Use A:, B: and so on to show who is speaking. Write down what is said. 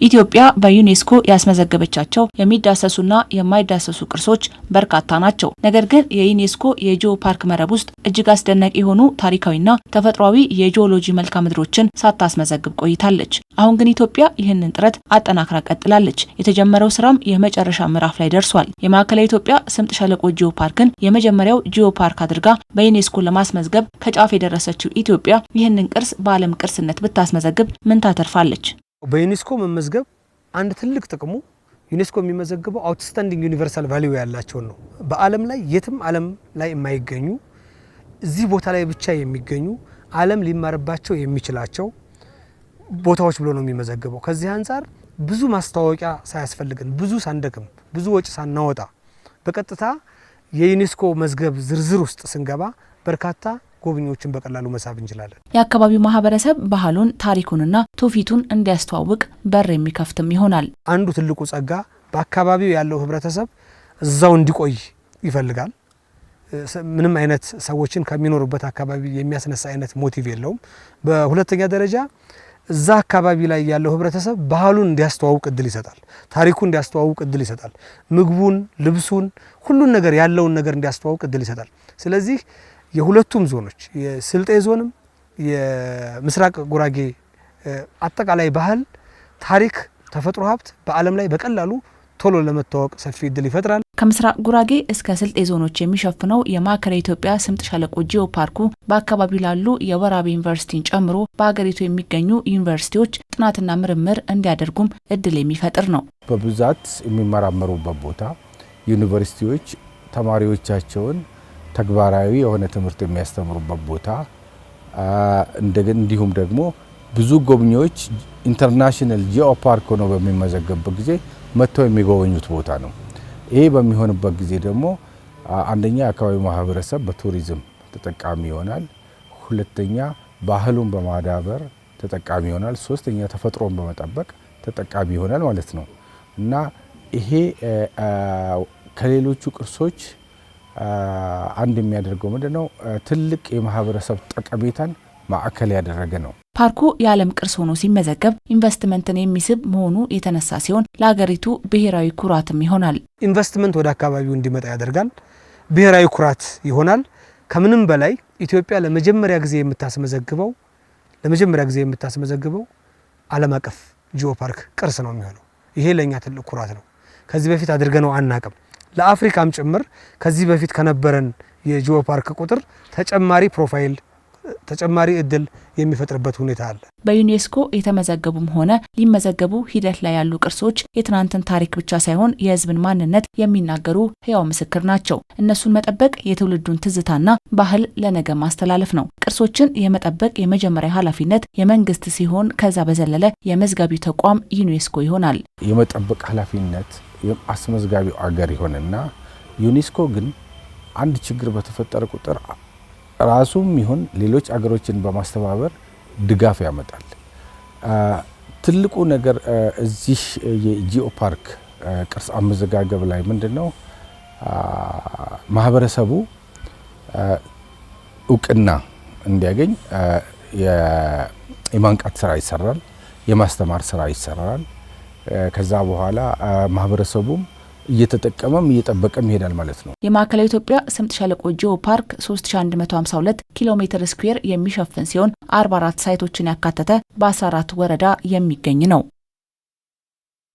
A: ኢትዮጵያ በዩኔስኮ ያስመዘገበቻቸው የሚዳሰሱና የማይዳሰሱ ቅርሶች በርካታ ናቸው። ነገር ግን የዩኔስኮ የጂኦ ፓርክ መረብ ውስጥ እጅግ አስደናቂ የሆኑ ታሪካዊና ተፈጥሯዊ የጂኦሎጂ መልክዓ ምድሮችን ሳታስመዘግብ ቆይታለች። አሁን ግን ኢትዮጵያ ይህንን ጥረት አጠናክራ ቀጥላለች። የተጀመረው ስራም የመጨረሻ ምዕራፍ ላይ ደርሷል። የማዕከላዊ ኢትዮጵያ ስምጥ ሸለቆ ጂኦ ፓርክን የመጀመሪያው ጂኦ ፓርክ አድርጋ በዩኔስኮ ለማስመዝገብ ከጫፍ የደረሰችው ኢትዮጵያ ይህንን ቅርስ በዓለም ቅርስነት ብታስመዘግብ ምን ታተርፋለች?
B: በዩኔስኮ መመዝገብ አንድ ትልቅ ጥቅሙ ዩኔስኮ የሚመዘግበው አውትስታንዲንግ ዩኒቨርሳል ቫልዩ ያላቸውን ነው። በዓለም ላይ የትም ዓለም ላይ የማይገኙ እዚህ ቦታ ላይ ብቻ የሚገኙ ዓለም ሊማርባቸው የሚችላቸው ቦታዎች ብሎ ነው የሚመዘግበው። ከዚህ አንፃር ብዙ ማስታወቂያ ሳያስፈልግን ብዙ ሳንደክም ብዙ ወጪ ሳናወጣ በቀጥታ የዩኔስኮ መዝገብ ዝርዝር ውስጥ ስንገባ በርካታ ጎብኚዎችን በቀላሉ መሳብ እንችላለን።
A: የአካባቢው ማህበረሰብ ባህሉን፣ ታሪኩንና ትውፊቱን እንዲያስተዋውቅ በር የሚከፍትም ይሆናል።
B: አንዱ ትልቁ ጸጋ በአካባቢው ያለው ህብረተሰብ እዛው እንዲቆይ ይፈልጋል። ምንም አይነት ሰዎችን ከሚኖሩበት አካባቢ የሚያስነሳ አይነት ሞቲቭ የለውም። በሁለተኛ ደረጃ እዛ አካባቢ ላይ ያለው ህብረተሰብ ባህሉን እንዲያስተዋውቅ እድል ይሰጣል። ታሪኩን እንዲያስተዋውቅ እድል ይሰጣል። ምግቡን፣ ልብሱን፣ ሁሉን ነገር ያለውን ነገር እንዲያስተዋውቅ እድል ይሰጣል። ስለዚህ የሁለቱም ዞኖች የስልጤ ዞንም የምስራቅ ጉራጌ አጠቃላይ ባህል፣ ታሪክ፣ ተፈጥሮ ሀብት በዓለም ላይ በቀላሉ ቶሎ ለመታወቅ ሰፊ እድል ይፈጥራል።
A: ከምስራቅ ጉራጌ እስከ ስልጤ ዞኖች የሚሸፍነው የማዕከላዊ ኢትዮጵያ ስምጥ ሸለቆ ጂኦ ፓርኩ በአካባቢው ላሉ የወራቤ ዩኒቨርሲቲን ጨምሮ በአገሪቱ የሚገኙ ዩኒቨርሲቲዎች ጥናትና ምርምር እንዲያደርጉም እድል የሚፈጥር ነው።
C: በብዛት የሚመራመሩበት ቦታ ዩኒቨርሲቲዎች ተማሪዎቻቸውን ተግባራዊ የሆነ ትምህርት የሚያስተምሩበት ቦታ እንዲሁም ደግሞ ብዙ ጎብኚዎች ኢንተርናሽናል ጂኦ ፓርክ ሆኖ በሚመዘገብበት ጊዜ መጥተው የሚጎበኙት ቦታ ነው። ይሄ በሚሆንበት ጊዜ ደግሞ አንደኛ የአካባቢው ማህበረሰብ በቱሪዝም ተጠቃሚ ይሆናል። ሁለተኛ ባህሉን በማዳበር ተጠቃሚ ይሆናል። ሶስተኛ ተፈጥሮን በመጠበቅ ተጠቃሚ ይሆናል ማለት ነው እና ይሄ ከሌሎቹ ቅርሶች አንድ የሚያደርገው ምንድነው? ትልቅ የማህበረሰብ ጠቀሜታን ማዕከል ያደረገ ነው።
A: ፓርኩ የዓለም ቅርስ ሆኖ ሲመዘገብ ኢንቨስትመንትን የሚስብ መሆኑ የተነሳ ሲሆን ለሀገሪቱ ብሔራዊ ኩራትም ይሆናል።
B: ኢንቨስትመንት ወደ አካባቢው እንዲመጣ ያደርጋል። ብሔራዊ ኩራት ይሆናል። ከምንም በላይ ኢትዮጵያ ለመጀመሪያ ጊዜ የምታስመዘግበው ዓለም አቀፍ ጂኦ ፓርክ ቅርስ ነው የሚሆነው። ይሄ ለኛ ትልቅ ኩራት ነው። ከዚህ በፊት አድርገነው አናቅም። ለአፍሪካም ጭምር ከዚህ በፊት ከነበረን የጂኦ ፓርክ ቁጥር ተጨማሪ ፕሮፋይል ተጨማሪ እድል የሚፈጥርበት ሁኔታ አለ።
A: በዩኔስኮ የተመዘገቡም ሆነ ሊመዘገቡ ሂደት ላይ ያሉ ቅርሶች የትናንትን ታሪክ ብቻ ሳይሆን የሕዝብን ማንነት የሚናገሩ ሕያው ምስክር ናቸው። እነሱን መጠበቅ የትውልዱን ትዝታና ባህል ለነገ ማስተላለፍ ነው። ቅርሶችን የመጠበቅ የመጀመሪያ ኃላፊነት የመንግስት ሲሆን ከዛ በዘለለ የመዝጋቢው ተቋም ዩኔስኮ ይሆናል።
C: የመጠበቅ ኃላፊነት አስመዝጋቢው አገር ይሆንና ዩኔስኮ ግን አንድ ችግር በተፈጠረ ቁጥር ራሱም ይሁን ሌሎች አገሮችን በማስተባበር ድጋፍ ያመጣል። ትልቁ ነገር እዚህ የጂኦ ፓርክ ቅርስ አመዘጋገብ ላይ ምንድነው? ማህበረሰቡ እውቅና እንዲያገኝ የማንቃት ስራ ይሰራል፣ የማስተማር ስራ ይሰራል። ከዛ በኋላ ማህበረሰቡም እየተጠቀመም እየጠበቀም ይሄዳል ማለት ነው።
A: የማዕከላዊ ኢትዮጵያ ስምጥ ሸለቆ ጂኦ ፓርክ 3152 ኪሎ ሜትር ስኩዌር የሚሸፍን ሲሆን 44 ሳይቶችን ያካተተ በ14 ወረዳ የሚገኝ ነው።